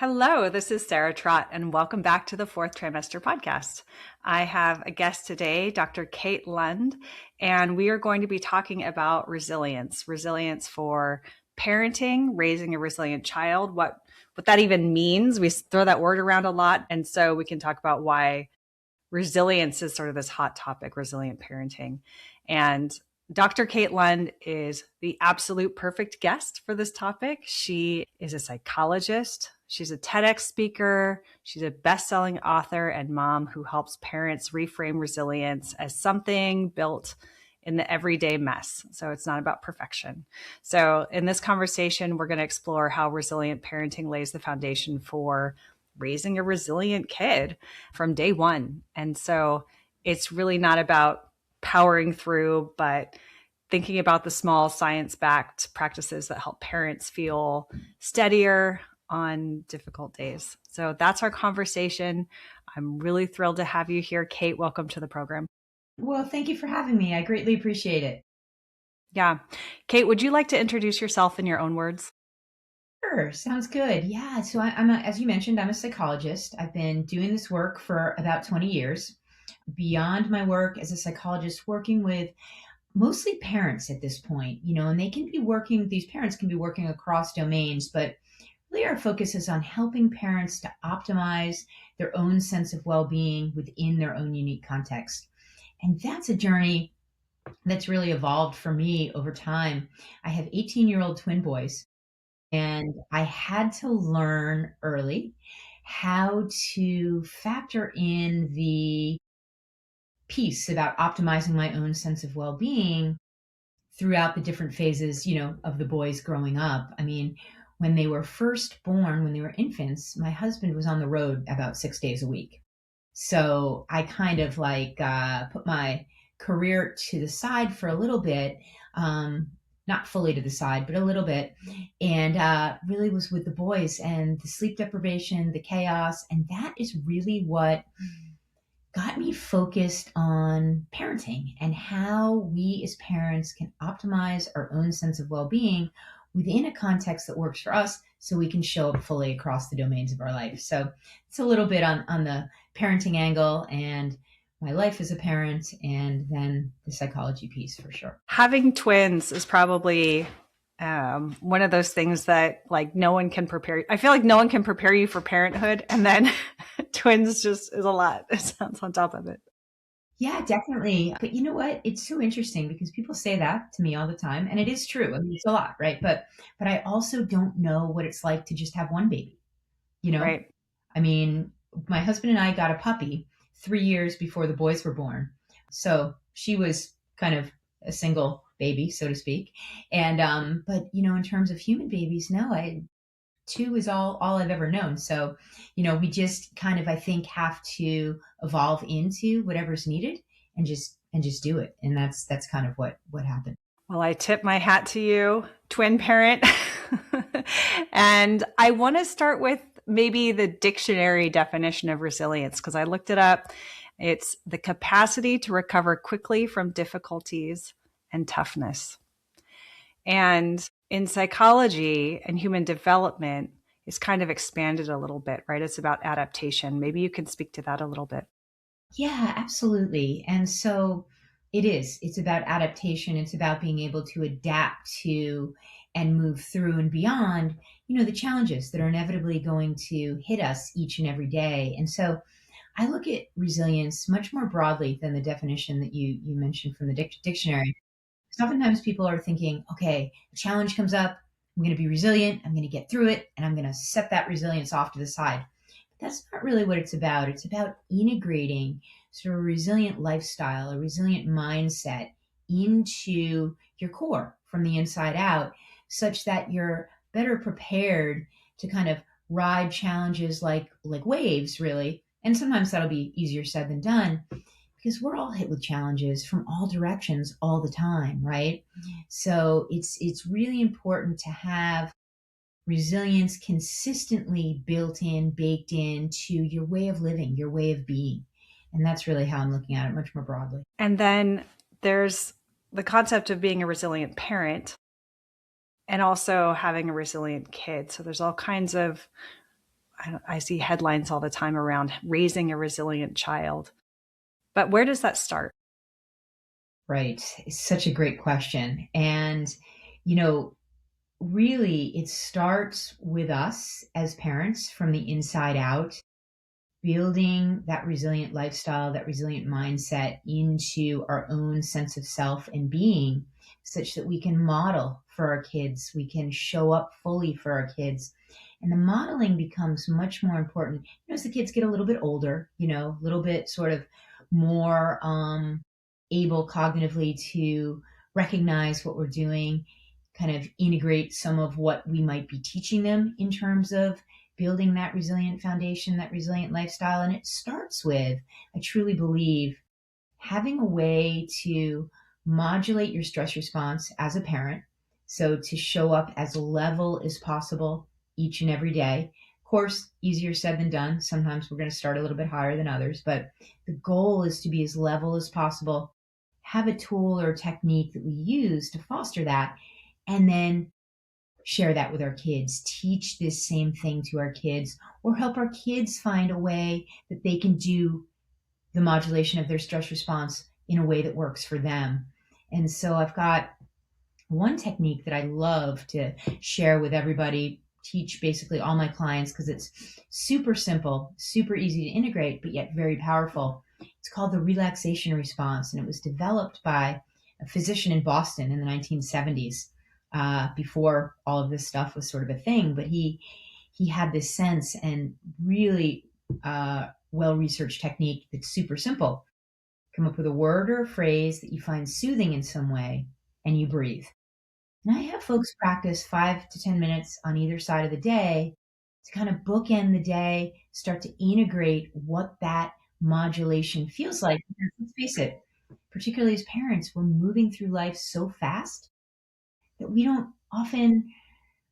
Hello, this is Sarah Trott, and welcome back to the Fourth Trimester podcast. I have a guest today, Dr. Kate Lund, and we are going to be talking about resilience for parenting, raising a resilient child, what that even means. We throw that word around a lot, and so we can talk about why resilience is sort of this hot topic, resilient parenting. And Dr. Kate Lund is the absolute perfect guest for this topic. She is a psychologist. She's a TEDx speaker. She's a best-selling author and mom who helps parents reframe resilience as something built in the everyday mess. So it's not about perfection. So in this conversation, we're going to explore how resilient parenting lays the foundation for raising a resilient kid from day one. And so it's really not about powering through, but thinking about the small science-backed practices that help parents feel steadier on difficult days. So that's our conversation. I'm really thrilled to have you here. Kate, welcome to the program. Well, thank you for having me. I greatly appreciate it. Yeah. Kate, would you like to introduce yourself in your own words? Sure, sounds good. Yeah, so as you mentioned, I'm a psychologist. I've been doing this work for about 20 years. Beyond my work as a psychologist, working with mostly parents at this point, and these parents can be working across domains, but really our focus is on helping parents to optimize their own sense of well-being within their own unique context. And that's a journey that's really evolved for me over time. I have 18-year-old twin boys, and I had to learn early how to factor in the piece about optimizing my own sense of well-being throughout the different phases, of the boys growing up. I mean, when they were first born, when they were infants, my husband was on the road about 6 days a week. So I kind of put my career to the side for a little bit, not fully to the side, but a little bit, and really was with the boys and the sleep deprivation, the chaos. And that is really what got me focused on parenting and how we as parents can optimize our own sense of well-being within a context that works for us so we can show up fully across the domains of our life. So it's a little bit on the parenting angle and my life as a parent, and then the psychology piece for sure. Having twins is probably one of those things that no one can prepare you. I feel like no one can prepare you for parenthood, and then twins just is a lot. It sounds on top of it. Yeah, definitely. But you know what? It's so interesting because people say that to me all the time, and it is true. I mean, it's a lot, right? But I also don't know what it's like to just have one baby, you know? Right. I mean, my husband and I got a puppy 3 years before the boys were born. So she was kind of a single baby, so to speak. And but in terms of human babies, no, two is all I've ever known. So, we just kind of, I think, have to evolve into whatever's needed and just do it. And that's kind of what happened. Well, I tip my hat to you, twin parent. And I want to start with maybe the dictionary definition of resilience, because I looked it up. It's the capacity to recover quickly from difficulties and toughness. And in psychology and human development, it's kind of expanded a little bit, right? It's about adaptation. Maybe you can speak to that a little bit. Yeah, absolutely. And so it's about adaptation. It's about being able to adapt to and move through and beyond, the challenges that are inevitably going to hit us each and every day. And so I look at resilience much more broadly than the definition that you mentioned from the dictionary. Because oftentimes people are thinking, okay, a challenge comes up, I'm going to be resilient, I'm going to get through it, and I'm going to set that resilience off to the side. But that's not really what it's about. It's about integrating sort of a resilient lifestyle, a resilient mindset into your core from the inside out, such that you're better prepared to kind of ride challenges like waves, really. And sometimes that'll be easier said than done, because we're all hit with challenges from all directions all the time, right? So it's really important to have resilience consistently built in, baked into your way of living, your way of being. And that's really how I'm looking at it much more broadly. And then there's the concept of being a resilient parent and also having a resilient kid. So there's all kinds of I see headlines all the time around raising a resilient child. But where does that start? Right. It's such a great question. And, you know, really, it starts with us as parents from the inside out, building that resilient lifestyle, that resilient mindset into our own sense of self and being, such that we can model for our kids, we can show up fully for our kids. And the modeling becomes much more important, as the kids get a little bit older, a little bit sort of more able cognitively to recognize what we're doing, kind of integrate some of what we might be teaching them in terms of building that resilient foundation, that resilient lifestyle. And it starts with, I truly believe, having a way to modulate your stress response as a parent. So to show up as level as possible each and every day. Of course, easier said than done. Sometimes we're going to start a little bit higher than others, but the goal is to be as level as possible, have a tool or technique that we use to foster that, and then share that with our kids, teach this same thing to our kids, or help our kids find a way that they can do the modulation of their stress response in a way that works for them. And so I've got one technique that I love to share with everybody, teach basically all my clients, because it's super simple, super easy to integrate, but yet very powerful. It's called the relaxation response, and it was developed by a physician in Boston in the 1970s, before all of this stuff was sort of a thing. But he had this sense and really well-researched technique that's super simple. Come up with a word or a phrase that you find soothing in some way, and you breathe. And I have folks practice 5 to 10 minutes on either side of the day to kind of bookend the day, start to integrate what that modulation feels like. Because let's face it, particularly as parents, we're moving through life so fast that we don't often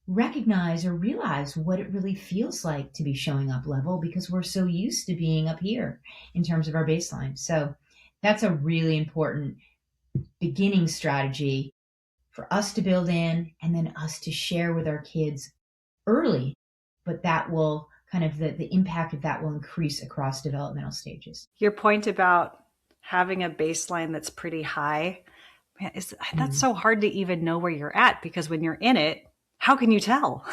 recognize or realize what it really feels like to be showing up level, because we're so used to being up here in terms of our baseline. So that's a really important beginning strategy for us to build in, and then us to share with our kids early, but that will kind of, the impact of that will increase across developmental stages. Your point about having a baseline that's pretty high, man, that's so hard to even know where you're at, because when you're in it, how can you tell?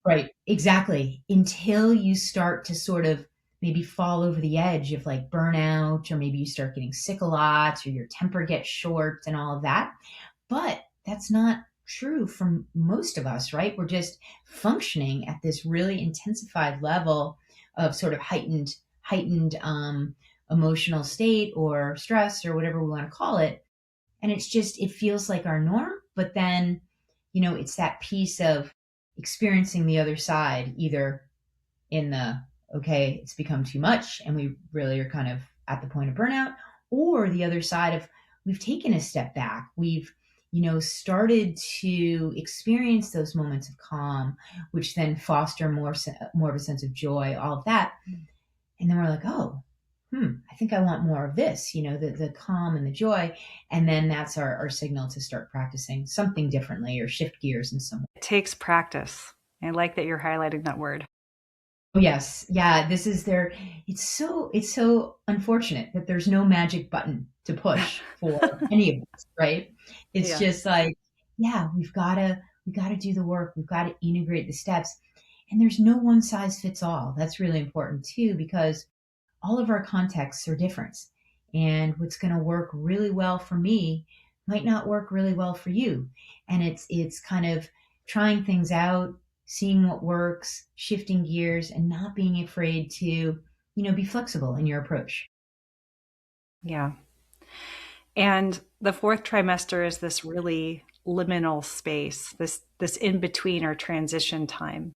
Right, exactly. Until you start to sort of maybe fall over the edge of like burnout, or maybe you start getting sick a lot, or your temper gets short and all of that. But that's not true for most of us, right? We're just functioning at this really intensified level of sort of heightened emotional state or stress or whatever we want to call it. And it's just, it feels like our norm. But then, it's that piece of experiencing the other side, either in the, okay, it's become too much and we really are kind of at the point of burnout, or the other side of, we've taken a step back. We've, started to experience those moments of calm, which then foster more of a sense of joy, all of that. And then we're like, oh, I think I want more of this, the calm and the joy. And then that's our signal to start practicing something differently or shift gears in some way. It takes practice. I like that you're highlighting that word. Oh, yes. Yeah. It's so unfortunate that there's no magic button to push for any of this, right? It's just like, yeah, we gotta do the work. We've got to integrate the steps, and there's no one size fits all. That's really important too, because all of our contexts are different, and what's going to work really well for me might not work really well for you. And it's kind of trying things out, seeing what works, shifting gears, and not being afraid to, be flexible in your approach. Yeah. And the fourth trimester is this really liminal space, this in between or transition time,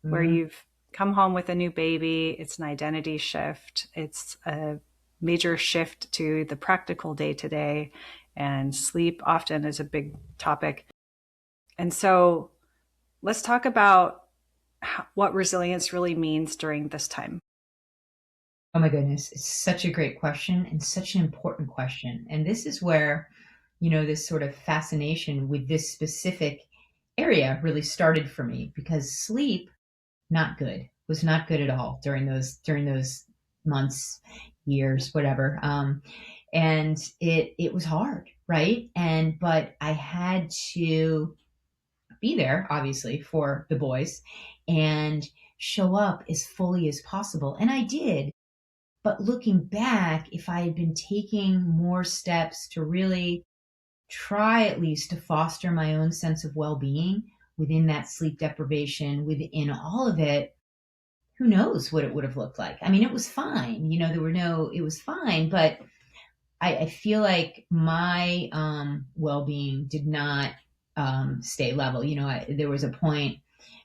where you've come home with a new baby. It's an identity shift. It's a major shift to the practical day to day, and sleep often is a big topic. And so let's talk about what resilience really means during this time. Oh my goodness, it's such a great question and such an important question. And this is where, this sort of fascination with this specific area really started for me, because sleep not good. Was not good at all during those months, years, whatever. And it was hard, right? And but I had to be there, obviously, for the boys and show up as fully as possible. And I did. But looking back, if I had been taking more steps to really try at least to foster my own sense of well being within that sleep deprivation, within all of it, who knows what it would have looked like? I mean, it was fine. It was fine, but I feel like my well being did not stay level. There was a point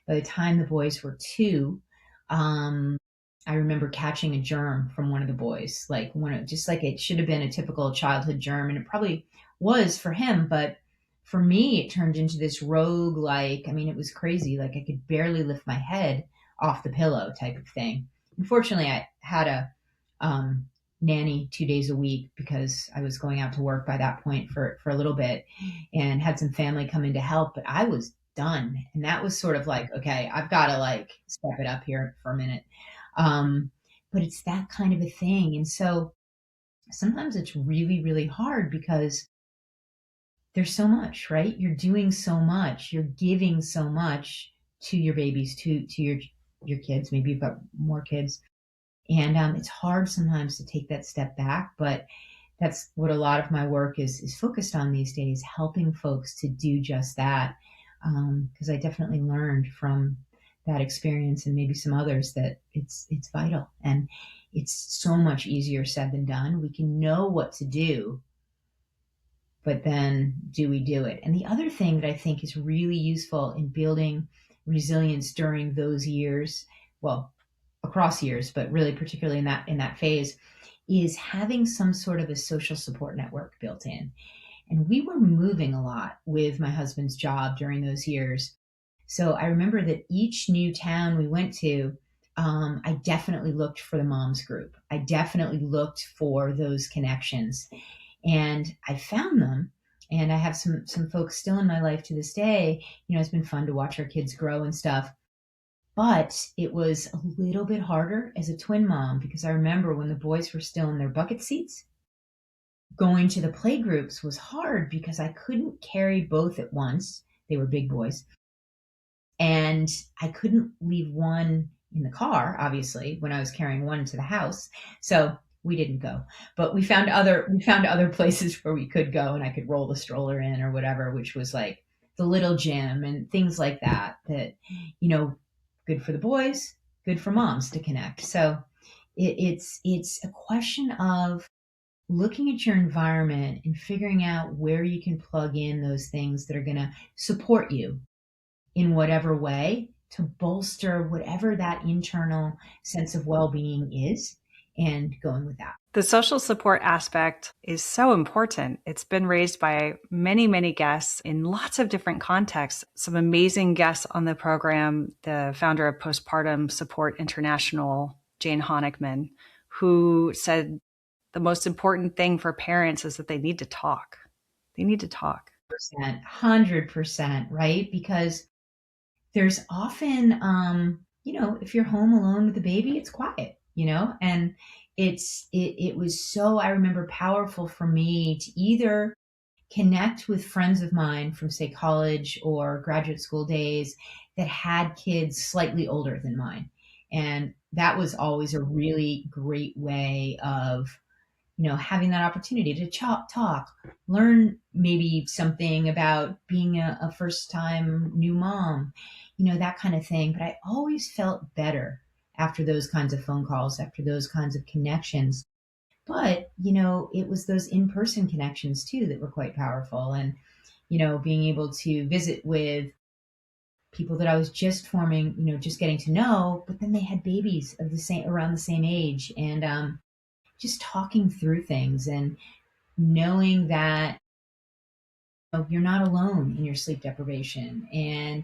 by the time the boys were two. Um, I remember catching a germ from one of the boys, like just like it should have been a typical childhood germ, and it probably was for him, but for me, it turned into this rogue, like, I mean, it was crazy. Like I could barely lift my head off the pillow type of thing. Unfortunately, I had a um, nanny 2 days a week because I was going out to work by that point for a little bit and had some family come in to help, but I was done. And that was sort of like, okay, I've got to like step it up here for a minute. Um, but it's that kind of a thing. And so sometimes it's really, really hard because there's so much, right? You're doing so much, you're giving so much to your babies, to your kids. Maybe you've got more kids, and it's hard sometimes to take that step back, but that's what a lot of my work is focused on these days, helping folks to do just that. Because I definitely learned from that experience and maybe some others that it's vital, and it's so much easier said than done. We can know what to do, but then do we do it? And the other thing that I think is really useful in building resilience during those years, well, across years, but really particularly in that phase, is having some sort of a social support network built in. And we were moving a lot with my husband's job during those years. So I remember that each new town we went to, I definitely looked for the moms group. I definitely looked for those connections, and I found them. And I have some folks still in my life to this day. It's been fun to watch our kids grow and stuff. But it was a little bit harder as a twin mom because I remember when the boys were still in their bucket seats, going to the play groups was hard because I couldn't carry both at once. They were big boys. And I couldn't leave one in the car, obviously, when I was carrying one to the house. So we didn't go. But we found other places where we could go and I could roll the stroller in or whatever, which was like the little gym and things like that, you know, good for the boys, good for moms to connect. So it's a question of looking at your environment and figuring out where you can plug in those things that are going to support you in whatever way to bolster whatever that internal sense of well-being is, and going with that. The social support aspect is so important. It's been raised by many, many guests in lots of different contexts. Some amazing guests on the program, the founder of Postpartum Support International, Jane Honigman, who said the most important thing for parents is that they need to talk. They need to talk. 100%, right? Because there's often, if you're home alone with the baby, it's quiet, and it was so, I remember, powerful for me to either connect with friends of mine from, say, college or graduate school days that had kids slightly older than mine. And that was always a really great way of, having that opportunity to talk, learn maybe something about being a first time new mom, that kind of thing. But I always felt better after those kinds of phone calls, after those kinds of connections. But, it was those in person connections too that were quite powerful. And, being able to visit with people that I was just forming, just getting to know, but then they had babies of the same, around the same age. And, just talking through things and knowing that you're not alone in your sleep deprivation, and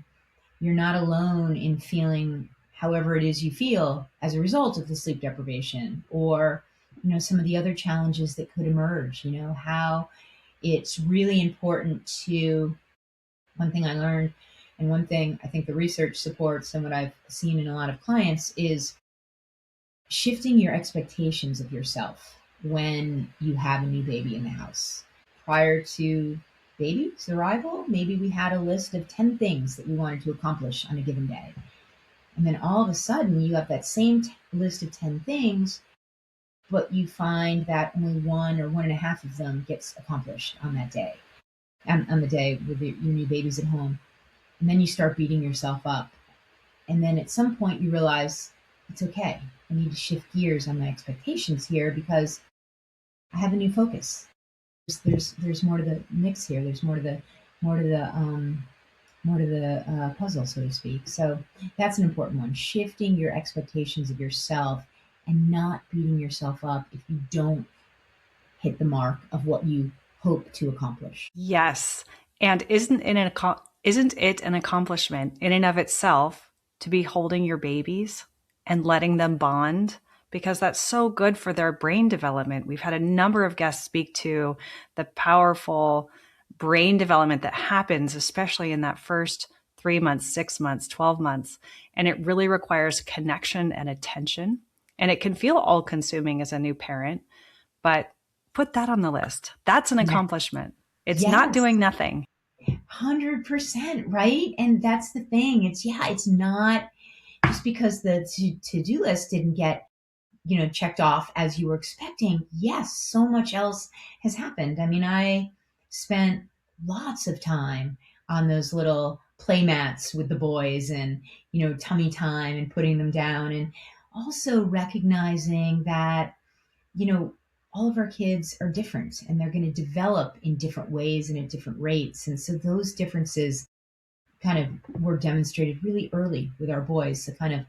you're not alone in feeling however it is you feel as a result of the sleep deprivation, or some of the other challenges that could emerge. How it's really important to, one thing I learned And one thing I think the research supports and what I've seen in a lot of clients is shifting your expectations of yourself when you have a new baby in the house. Prior to baby's arrival, maybe we had a list of 10 things that we wanted to accomplish on a given day. And then all of a sudden, you have that same list of 10 things, but you find that only one or one and a half of them gets accomplished on that day, on the day with your new baby's at home. And then you start beating yourself up. And then at some point, you realize it's okay. I need to shift gears on my expectations here because I have a new focus. There's more to the mix here. There's more to the puzzle, so to speak. So that's an important one. Shifting your expectations of yourself and not beating yourself up if you don't hit the mark of what you hope to accomplish. Yes. And isn't it an accomplishment in and of itself to be holding your babies and letting them bond? Because that's so good for their brain development. We've had a number of guests speak to the powerful brain development that happens, especially in that first 3 months, 6 months, 12 months. And it really requires connection and attention. And it can feel all consuming as a new parent, but put that on the list. That's an Yeah. accomplishment. It's not Yes. doing nothing. 100%, right? And that's the thing. It's not just because the to-do list didn't get, checked off as you were expecting. Yes, so much else has happened. I mean, I spent lots of time on those little play mats with the boys and, tummy time and putting them down, and also recognizing that, you know, all of our kids are different and they're going to develop in different ways and at different rates. And so those differences kind of were demonstrated really early with our boys. So kind of,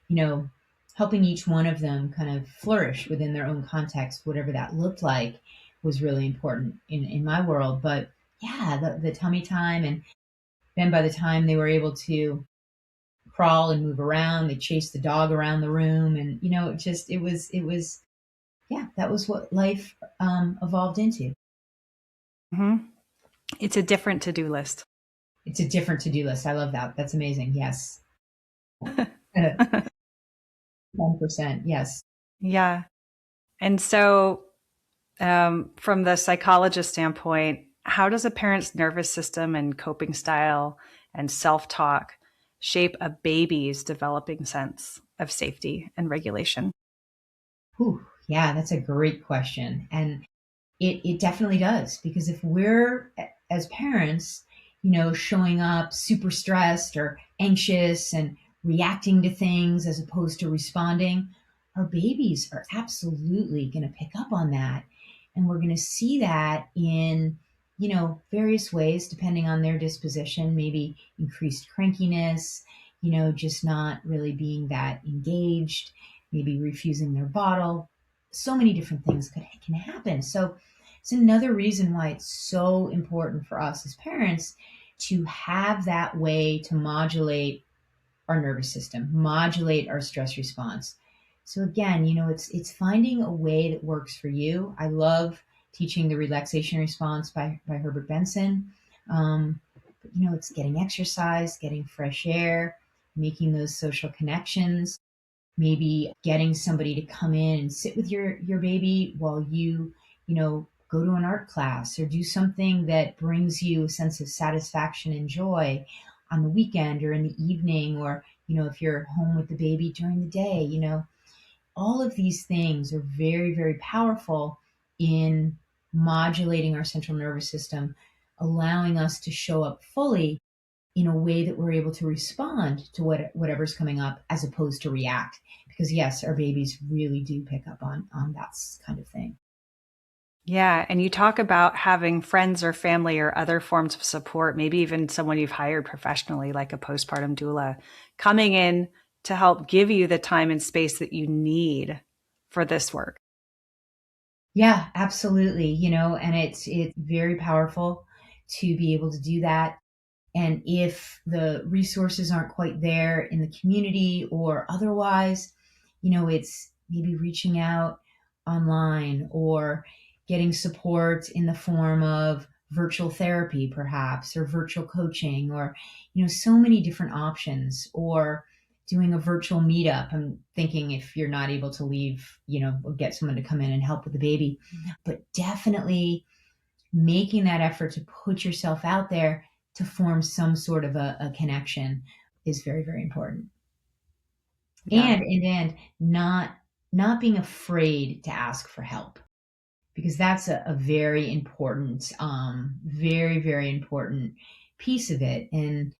you know, helping each one of them kind of flourish within their own context, whatever that looked like, was really important in my world. But yeah, the tummy time. And then by the time they were able to crawl and move around, they chased the dog around the room. And, it was, yeah, that was what life evolved into. Mm-hmm. It's a different to-do list. It's a different to-do list. I love that. That's amazing. Yes. 1%. Yes. Yeah. And so, from the psychologist standpoint, how does a parent's nervous system and coping style and self talk shape a baby's developing sense of safety and regulation? Whew. Yeah, that's a great question. And it definitely does. Because if we're, as parents, showing up super stressed or anxious and reacting to things as opposed to responding, our babies are absolutely going to pick up on that. And we're going to see that in, various ways, depending on their disposition, maybe increased crankiness, just not really being that engaged, maybe refusing their bottle. So many different things can happen. So it's another reason why it's so important for us as parents to have that way to modulate our nervous system, modulate our stress response. So again, it's finding a way that works for you. I love teaching the relaxation response by Herbert Benson. But, it's getting exercise, getting fresh air, making those social connections, maybe getting somebody to come in and sit with your baby while go to an art class or do something that brings you a sense of satisfaction and joy on the weekend or in the evening, or if you're home with the baby during the day. All of these things are very, very powerful in modulating our central nervous system, allowing us to show up fully in a way that we're able to respond to whatever's coming up as opposed to react. Because yes, our babies really do pick up on that kind of thing. Yeah. And you talk about having friends or family or other forms of support, maybe even someone you've hired professionally, like a postpartum doula, coming in to help give you the time and space that you need for this work. Yeah, absolutely. And it's very powerful to be able to do that. And if the resources aren't quite there in the community or otherwise, it's maybe reaching out online or getting support in the form of virtual therapy perhaps, or virtual coaching, or, so many different options, or doing a virtual meetup. I'm thinking if you're not able to leave, get someone to come in and help with the baby, but definitely making that effort to put yourself out there to form some sort of a connection is very, very important. Yeah. And not being afraid to ask for help, because that's a very important, very, very important piece of it. And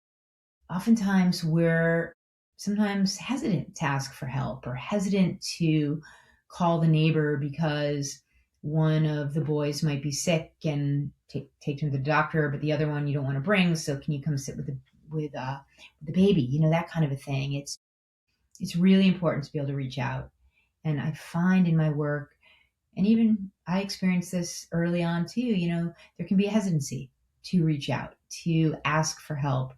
oftentimes we're sometimes hesitant to ask for help, or hesitant to call the neighbor because one of the boys might be sick and take him to the doctor, but the other one you don't want to bring. So can you come sit with the baby? That kind of a thing. It's really important to be able to reach out. And I find in my work, and even I experienced this early on too, there can be a hesitancy to reach out, to ask for help.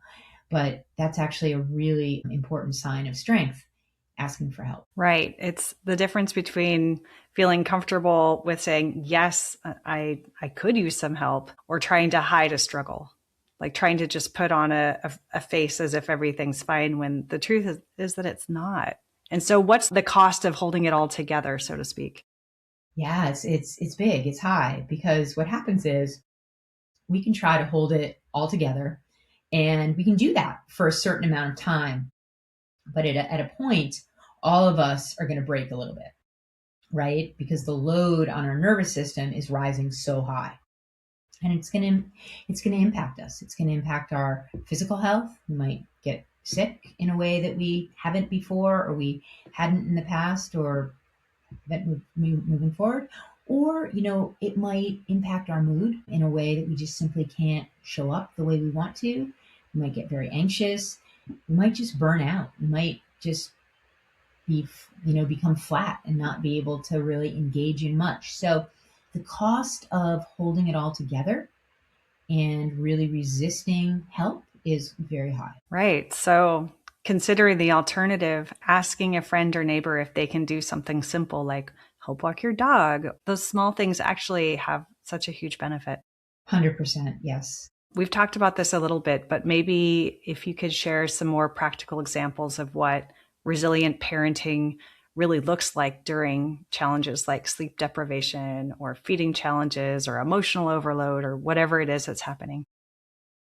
But that's actually a really important sign of strength, asking for help. Right. It's the difference between feeling comfortable with saying, yes, I could use some help, or trying to hide a struggle, like trying to just put on a face as if everything's fine when the truth is that it's not. And so what's the cost of holding it all together, so to speak? Yeah, it's big, it's high, because what happens is we can try to hold it all together, and we can do that for a certain amount of time. But at a point, all of us are going to break a little bit, right? Because the load on our nervous system is rising so high. And it's going to impact us. It's going to impact our physical health. We might get sick in a way that we haven't before, or we hadn't in the past, or that moving forward. Or, it might impact our mood in a way that we just simply can't show up the way we want to. We might get very anxious. We might just burn out. We might just become flat and not be able to really engage in much. So the cost of holding it all together and really resisting help is very high. Right. So considering the alternative, asking a friend or neighbor if they can do something simple like help walk your dog, those small things actually have such a huge benefit. 100%, yes. We've talked about this a little bit, but maybe if you could share some more practical examples of what resilient parenting really looks like during challenges like sleep deprivation or feeding challenges or emotional overload or whatever it is that's happening.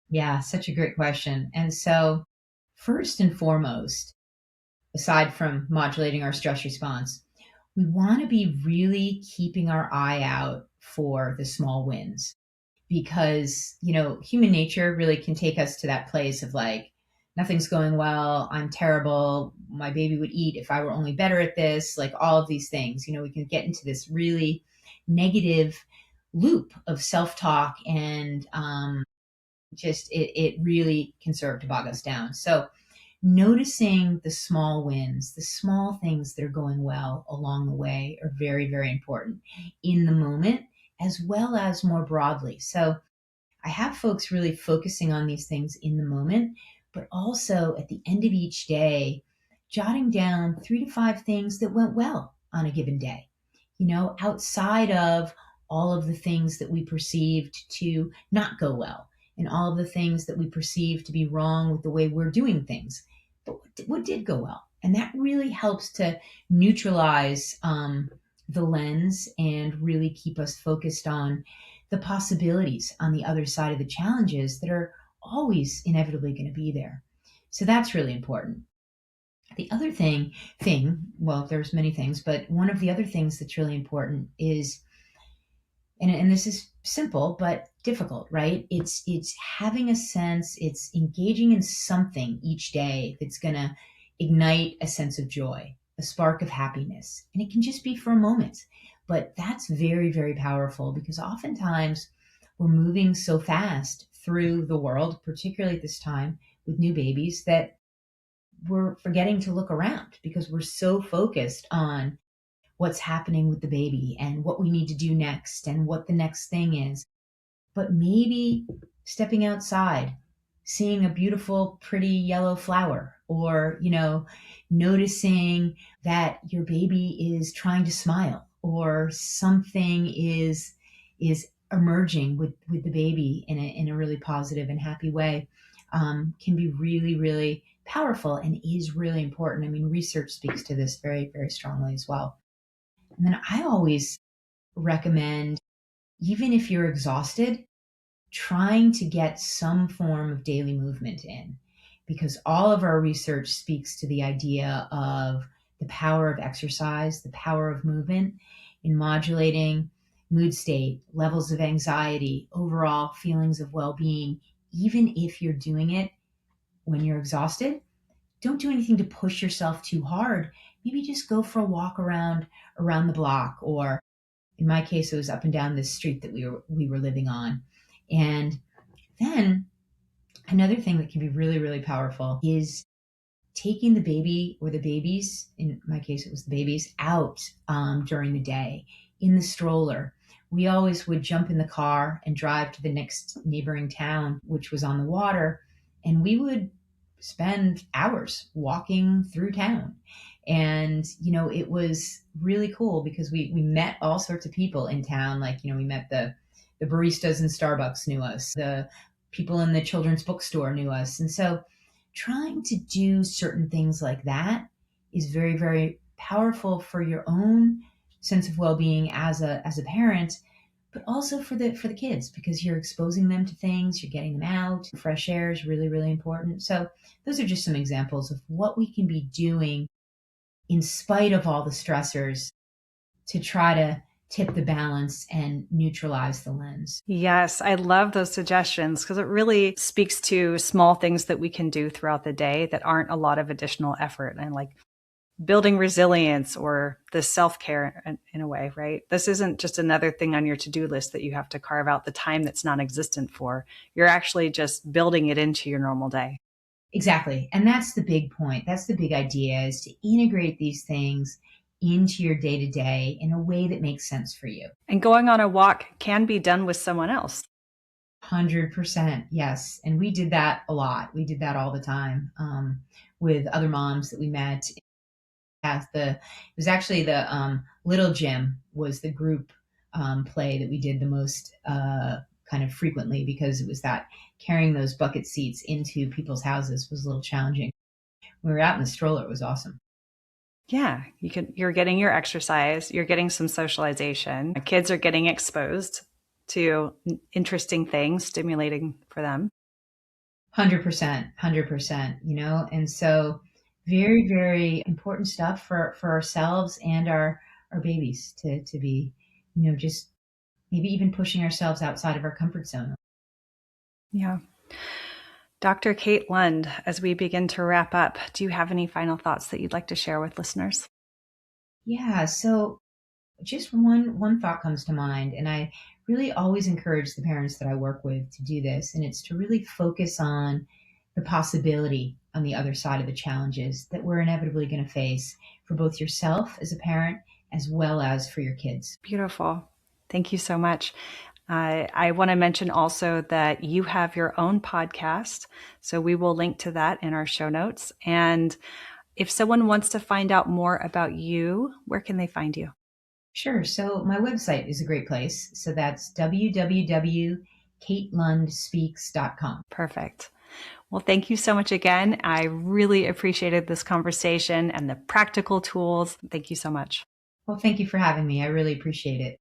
Yeah, such a great question. And so, first and foremost, aside from modulating our stress response, we want to be really keeping our eye out for the small wins, because, human nature really can take us to that place of like, nothing's going well, I'm terrible, my baby would eat if I were only better at this, like all of these things. We can get into this really negative loop of self-talk, and just it really can serve to bog us down. So noticing the small wins, the small things that are going well along the way are very, very important in the moment, as well as more broadly. So I have folks really focusing on these things in the moment, but also at the end of each day, jotting down 3 to 5 things that went well on a given day, outside of all of the things that we perceived to not go well, and all of the things that we perceive to be wrong with the way we're doing things. But what did go well? And that really helps to neutralize the lens and really keep us focused on the possibilities on the other side of the challenges that are always inevitably going to be there. So that's really important. The other well, there's many things, but one of the other things that's really important is, and this is simple but difficult, right? It's having a sense, it's engaging in something each day that's going to ignite a sense of joy, a spark of happiness. And it can just be for a moment, but that's very, very powerful, because oftentimes we're moving so fast through the world, particularly at this time with new babies, that we're forgetting to look around because we're so focused on what's happening with the baby and what we need to do next and what the next thing is. But maybe stepping outside, seeing a beautiful, pretty yellow flower, or, noticing that your baby is trying to smile, or something is emerging with the baby in a really positive and happy way can be really, really powerful and is really important. I mean, research speaks to this very, very strongly as well. And then I always recommend, even if you're exhausted, trying to get some form of daily movement in, because all of our research speaks to the idea of the power of exercise, the power of movement in modulating mood state, levels of anxiety, overall feelings of well-being. Even if you're doing it when you're exhausted, don't do anything to push yourself too hard. Maybe just go for a walk around the block, or in my case, it was up and down this street that we were living on. And then another thing that can be really, really powerful is taking the baby or the babies, in my case, it was the babies, out during the day in the stroller. We always would jump in the car and drive to the next neighboring town, which was on the water, and we would spend hours walking through town. And, it was really cool because we met all sorts of people in town. Like, we met the baristas in Starbucks knew us, the people in the children's bookstore knew us. And so trying to do certain things like that is very, very powerful for your own sense of well-being as a parent, but also for the kids, because you're exposing them to things, you're getting them out. Fresh air is really, really important. So those are just some examples of what we can be doing in spite of all the stressors to try to tip the balance and neutralize the lens. Yes, I love those suggestions because it really speaks to small things that we can do throughout the day that aren't a lot of additional effort, and like building resilience or the self-care in a way, right? This isn't just another thing on your to-do list that you have to carve out the time that's non-existent for. You're actually just building it into your normal day. Exactly. And that's the big point. That's the big idea, is to integrate these things into your day to day in a way that makes sense for you. And going on a walk can be done with someone else. 100%. Yes. And we did that a lot. We did that all the time with other moms that we met. It was actually the Little Gym was the group play that we did the most kind of frequently, because it was that carrying those bucket seats into people's houses was a little challenging. When we were out in the stroller, it was awesome. Yeah, you're getting your exercise, you're getting some socialization. Kids are getting exposed to interesting things, stimulating for them. 100%, 100%, and so very, very important stuff for ourselves and our babies to be, just maybe even pushing ourselves outside of our comfort zone. Yeah. Dr. Kate Lund, as we begin to wrap up, do you have any final thoughts that you'd like to share with listeners? Yeah, so just one thought comes to mind, and I really always encourage the parents that I work with to do this, and it's to really focus on the possibility on the other side of the challenges that we're inevitably going to face for both yourself as a parent as well as for your kids. Beautiful. Thank you so much. I want to mention also that you have your own podcast, so we will link to that in our show notes. And if someone wants to find out more about you, where can they find you? Sure. So my website is a great place. So that's www.katelundspeaks.com. Perfect. Well, thank you so much again. I really appreciated this conversation and the practical tools. Thank you so much. Well, thank you for having me. I really appreciate it.